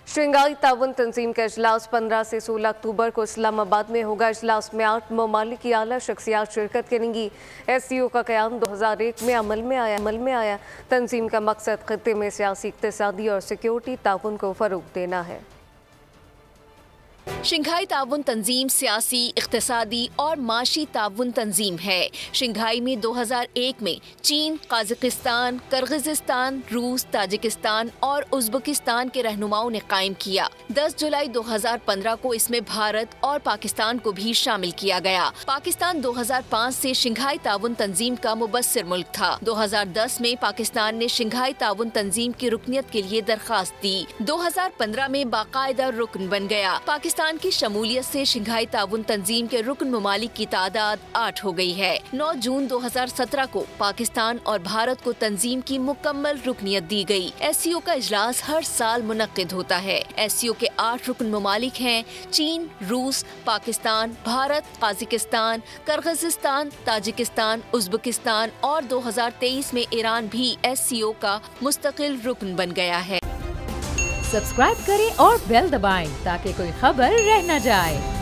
Shanghai ताउन तंजीम का इजलास 15 से 16 अक्टूबर को इस्लामाबाद में होगा। इजलास में 8 ममालिक की आला शख्सियात शिरकत करेंगी। SCO का क़याम 2001 में अमल में आया। तंजीम का मकसद खत्ते में सियासी, इक़्तिसादी और सिक्योरिटी ताउन को फ़रोग़ देना है। शंघाई ताउन तंजीम सियासी, इक़्तिसादी और माशी ताउन तंजीम है। शंघाई में 2001 में चीन, काज़ाकिस्तान, किर्गिज़स्तान, रूस, ताजिकिस्तान और उज़्बेकिस्तान के रहनुमाओं ने कायम किया। 10 जुलाई 2015 को इसमें भारत और पाकिस्तान को भी शामिल किया गया। पाकिस्तान 2005 से शंघाई ताउन तंजीम का मुबस्सिर मुल्क था। 2010 में पाकिस्तान ने शंघाई ताउन तंजीम की रुकनियत के लिए दरख्वास्त दी। 2015 में बाकायदा रुकन बन गया। पाकिस्तान की शमूलियत से शंघाई ताउन तंजीम के रुकन ममालिक की तादाद 8 हो गई है। 9 जून 2017 को पाकिस्तान और भारत को तंजीम की मुकम्मल रुकनियत दी गई। SCO का इजलास हर साल मुनक्किद होता है। SCO के 8 रुकन ममालिक हैं चीन, रूस, Pakistan, Bharat, Kazakhstan, Kyrgyzstan, Tajikistan, Uzbekistan और 2023 में ईरान भी SCO का मुस्तकिल रुकन बन गया है। सब्सक्राइब करें और बेल दबाएं ताकि कोई खबर रह न जाए।